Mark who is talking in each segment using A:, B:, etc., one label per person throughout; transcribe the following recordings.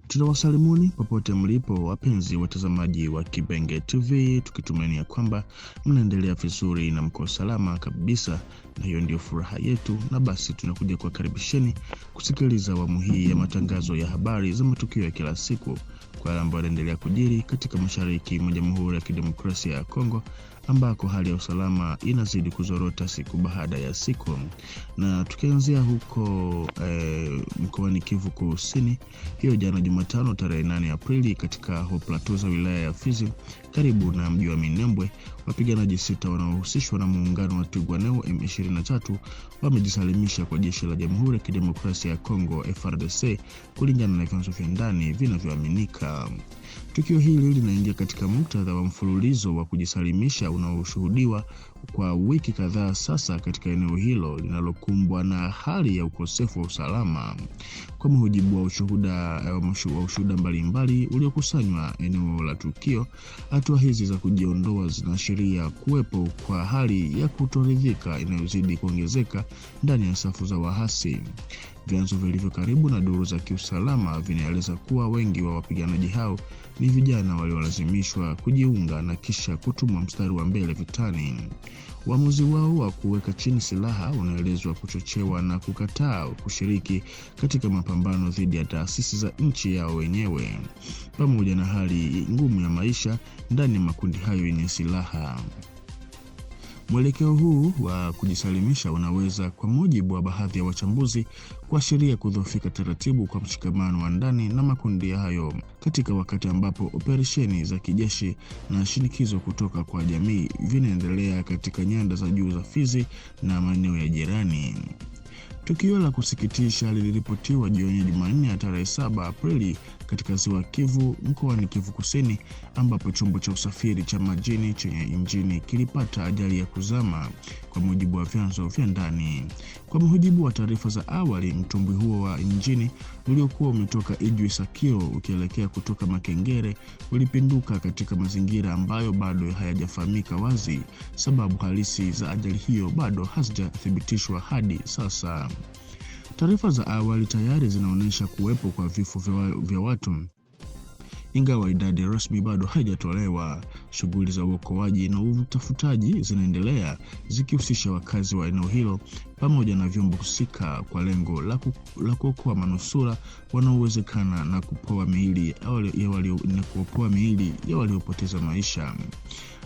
A: Tunawasalimuni popote mlipo wapenzi watazamaji wa Kibenge TV, tukitumania kwamba mnaendelea vizuri na mko salama kabisa, na hiyo ndio furaha yetu. Na basi tunakuja kuwakaribisheni kusikiliza awamu hii ya matangazo ya habari za matukio ya kila siku kwa yale ambayo yanaendelea kujiri katika mashariki mwa Jamhuri ya Kidemokrasia ya Kongo, ambako hali ya usalama inazidi kuzorota siku baada ya siku. Na tukianzia huko mkoani Kivu Kusini, hiyo jana Jumatano tarehe 8 Aprili, katika Plateau za wilaya ya Fizi karibu na mji wa Minembwe, wapiganaji 6 wanaohusishwa na muungano wa Twirwaneho M23 wamejisalimisha kwa jeshi la Jamhuri ya Kidemokrasia ya Kongo FARDC, kulingana na vyanzo vya ndani vinavyoaminika. Tukio hili linaingia katika muktadha wa mfululizo wa kujisalimisha unaoshuhudiwa kwa wiki kadhaa sasa katika eneo hilo linalokumbwa na hali ya ukosefu wa usalama. Kwa mujibu wa ushuhuda mbalimbali uliokusanywa eneo la tukio, hatua hizi za kujiondoa zinaashiria kuwepo kwa hali ya kutoridhika inayozidi kuongezeka ndani ya safu za wahasi. Vyanzo vilivyo karibu na duru za kiusalama vinaeleza kuwa wengi wa wapiganaji hao ni vijana waliolazimishwa kujiunga na kisha kutumwa mstari wa mbele vitani. Uamuzi wao wa kuweka chini silaha unaelezwa kuchochewa na kukataa kushiriki katika mapambano dhidi ya taasisi za nchi yao wenyewe, pamoja na hali ngumu ya maisha ndani ya makundi hayo yenye silaha. Mwelekeo huu wa kujisalimisha unaweza, kwa mujibu wa baadhi ya wachambuzi, kuashiria kudhoofika taratibu kwa mshikamano wa ndani na makundi hayo katika wakati ambapo operesheni za kijeshi na shinikizo kutoka kwa jamii vinaendelea katika nyanda za juu za Fizi na maeneo ya jirani. Tukio la kusikitisha liliripotiwa jioni ya Jumanne ya tarehe 7 Aprili katika ziwa Kivu mkoani Kivu Kusini, ambapo chombo cha usafiri cha majini chenye injini kilipata ajali ya kuzama, kwa mujibu wa vyanzo vya ndani. Kwa mujibu wa taarifa za awali, mtumbwi huo wa injini uliokuwa umetoka Ijwi-Sakio ukielekea kutoka Makengere ulipinduka katika mazingira ambayo bado hayajafahamika wazi. Sababu halisi za ajali hiyo bado hazijathibitishwa hadi sasa. Taarifa za awali tayari zinaonyesha kuwepo kwa vifo vya watu, ingawa idadi rasmi bado haijatolewa. Shughuli za uokoaji na utafutaji zinaendelea, zikihusisha wakazi wa eneo hilo pamoja na vyombo husika kwa lengo la kuokoa manusura wanaowezekana na kuopoa miili ya waliopoteza maisha.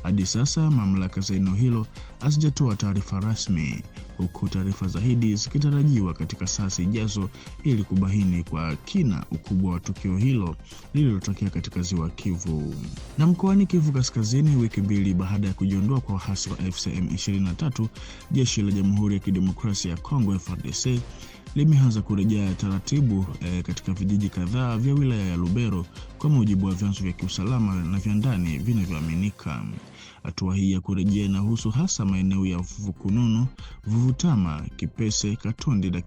A: Hadi sasa mamlaka za eneo hilo hazijatoa taarifa rasmi, huku taarifa zaidi zikitarajiwa katika saa zijazo ili kubaini kwa kina ukubwa wa tukio hilo lililotokea katika ziwa Kivu. Na mkoani Kivu Kaskazini, wiki mbili baada ya kujiondoa kwa wahasi wa FCM 23, jeshi la Jamhuri ya Kidemokrasia ya Kongo FARDC limeanza kurejea taratibu katika vijiji kadhaa vya wilaya ya Lubero, kwa mujibu wa vyanzo vya kiusalama na vya ndani vinavyoaminika. Hatua hii ya kurejea inahusu hasa maeneo ya Vukununu, Vuvutama, Kipese, Katondi na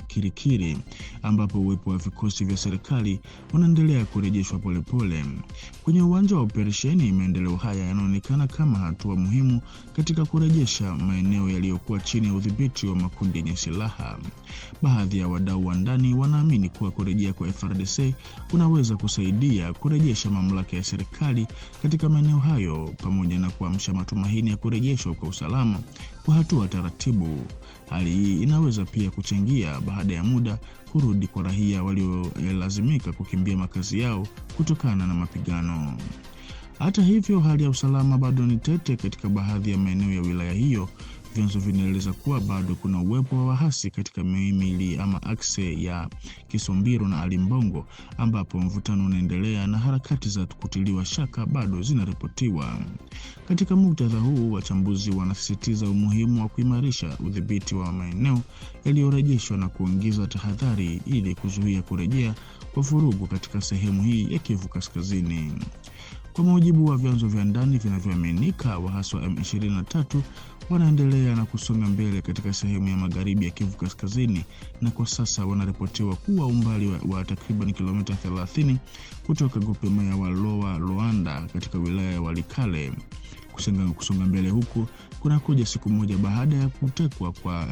A: Kirikiri, ambapo uwepo wa vikosi vya serikali unaendelea kurejeshwa polepole. Kwenye uwanja wa operesheni, maendeleo haya yanaonekana kama hatua muhimu katika kurejesha maeneo yaliyokuwa chini ya udhibiti wa makundi yenye silaha. Baadhi ya wadau wa ndani wanaamini kuwa kurejea kwa FARDC kunaweza kusaidia kurejesha mamlaka ya serikali katika maeneo hayo, pamoja na kuamsha matumaini ya kurejeshwa kwa usalama kwa hatua taratibu. Hali hii inaweza pia kuchangia baada ya muda kurudi kwa raia waliolazimika kukimbia makazi yao kutokana na mapigano. Hata hivyo, hali ya usalama bado ni tete katika baadhi ya maeneo ya wilaya hiyo. Vyanzo vinaeleza kuwa bado kuna uwepo wa wahasi katika mihimili ama akse ya Kisombiro na Alimbongo, ambapo mvutano unaendelea na harakati za kutiliwa shaka bado zinaripotiwa. Katika muktadha huu, wachambuzi wanasisitiza umuhimu wa kuimarisha udhibiti wa maeneo yaliyorejeshwa na kuongeza tahadhari ili kuzuia kurejea kwa vurugu katika sehemu hii ya Kivu Kaskazini. Kwa mujibu wa vyanzo vya ndani vinavyoaminika, wahasi wa M23 wanaendelea na kusonga mbele katika sehemu ya magharibi ya Kivu Kaskazini, na kwa sasa wanaripotiwa kuwa umbali wa takriban kilomita 30 kutoka grupema ya Waloa Luanda katika wilaya ya Walikale. Kusonga mbele huku kunakuja siku moja baada ya kutekwa kwa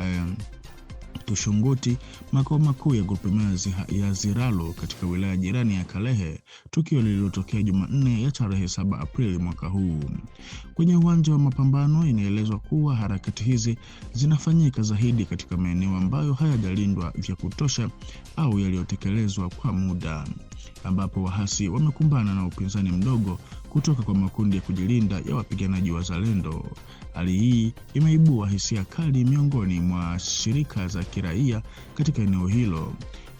A: Tushunguti, makao makuu ya grupema ya Ziralo katika wilaya jirani ya Kalehe, tukio lililotokea Jumanne ya tarehe 7 Aprili mwaka huu. Kwenye uwanja wa mapambano, inaelezwa kuwa harakati hizi zinafanyika zaidi katika maeneo ambayo hayajalindwa vya kutosha au yaliyotekelezwa kwa muda, ambapo wahasi wamekumbana na upinzani mdogo kutoka kwa makundi ya kujilinda ya wapiganaji wazalendo. Hali hii imeibua hisia kali miongoni mwa shirika za kiraia katika eneo hilo.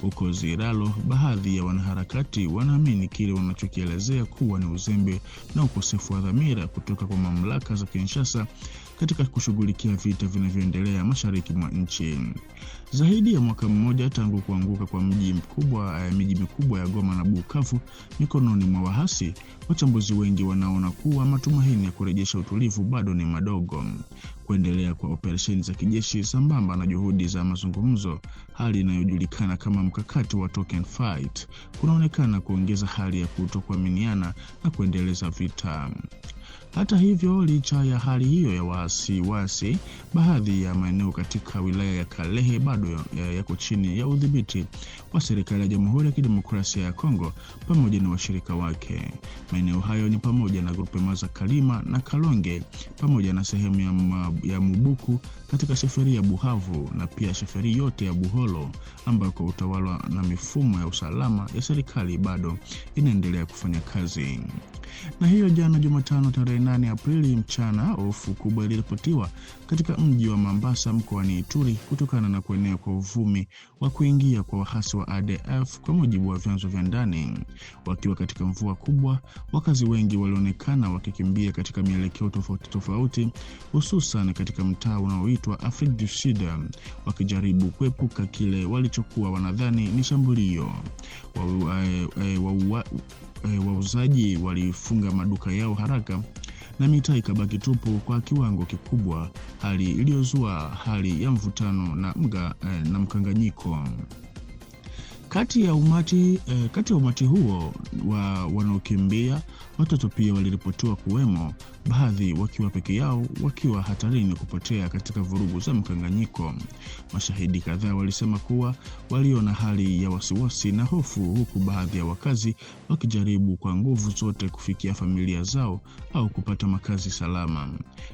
A: Huko Ziralo, baadhi ya wanaharakati wanaamini kile wanachokielezea kuwa ni uzembe na ukosefu wa dhamira kutoka kwa mamlaka za Kinshasa katika kushughulikia vita vinavyoendelea mashariki mwa nchi. Zaidi ya mwaka mmoja tangu kuanguka kwa miji mikubwa ya Goma na Bukavu mikononi mwa wahasi, wachambuzi wengi wanaona kuwa matumaini ya kurejesha utulivu bado ni madogo. Kuendelea kwa operesheni za kijeshi sambamba na juhudi za mazungumzo, hali inayojulikana kama mkakati wa token fight, kunaonekana kuongeza hali ya kutokuaminiana na kuendeleza vita. Hata hivyo, licha ya hali hiyo ya wasiwasi, baadhi ya maeneo katika wilaya ya Kalehe bado yako chini ya udhibiti wa serikali ya Jamhuri ya Kidemokrasia ya Kongo pamoja na washirika wake. Maeneo hayo ni pamoja na grupema za Kalima na Kalonge pamoja na sehemu ya Mubuku katika sheferi ya Buhavu na pia sheferi yote ya Buholo, ambako utawala na mifumo ya usalama ya serikali bado inaendelea kufanya kazi. Na hiyo jana Jumatano tarehe 8 Aprili mchana, hofu kubwa iliripotiwa katika mji wa Mambasa mkoani Ituri kutokana na kuenea kwa uvumi wa kuingia kwa wahasi wa ADF. Kwa mujibu wa vyanzo vya ndani, wakiwa katika mvua kubwa, wakazi wengi walionekana wakikimbia katika mielekeo tofauti, hususan katika mtaa unaoitwa Afrique du Sud, wakijaribu kuepuka kile walichokuwa wanadhani ni shambulio. Wauzaji walifunga maduka yao haraka na mitaa ikabaki tupu kwa kiwango kikubwa, hali iliyozua hali ya mvutano na mkanganyiko. Kati ya umati huo wanaokimbia, watoto pia waliripotiwa kuwemo, baadhi wakiwa peke yao, wakiwa hatarini kupotea katika vurugu za mkanganyiko. Mashahidi kadhaa walisema kuwa waliona hali ya wasiwasi na hofu, huku baadhi ya wakazi wakijaribu kwa nguvu zote kufikia familia zao au kupata makazi salama.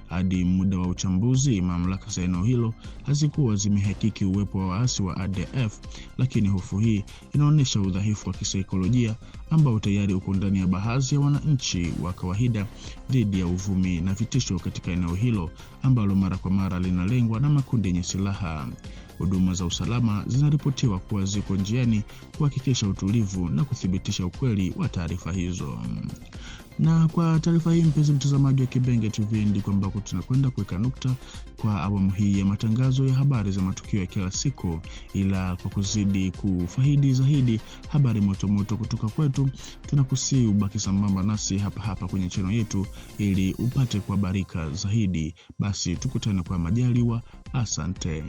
A: Hadi muda wa uchambuzi, mamlaka za eneo hilo hazikuwa zimehakiki uwepo wa waasi wa ADF, lakini hofu hii inaonyesha udhaifu wa kisaikolojia ambao tayari uko ndani ya baadhi ya wananchi wa kawaida dhidi ya uvumi na vitisho katika eneo hilo ambalo mara kwa mara linalengwa na makundi yenye silaha. Huduma za usalama zinaripotiwa kuwa ziko njiani kuhakikisha utulivu na kuthibitisha ukweli wa taarifa hizo. Na kwa taarifa hii, mpenzi mtazamaji wa Kibenge TV, ndiko ambako tunakwenda kuweka nukta kwa awamu hii ya matangazo ya habari za matukio ya kila siku, ila kwa kuzidi kufaidi zaidi habari moto kutoka kwetu, tunakusihi ubaki sambamba nasi hapa kwenye channel yetu ili upate kuhabarika zaidi. Basi tukutane kwa majaliwa. Asante.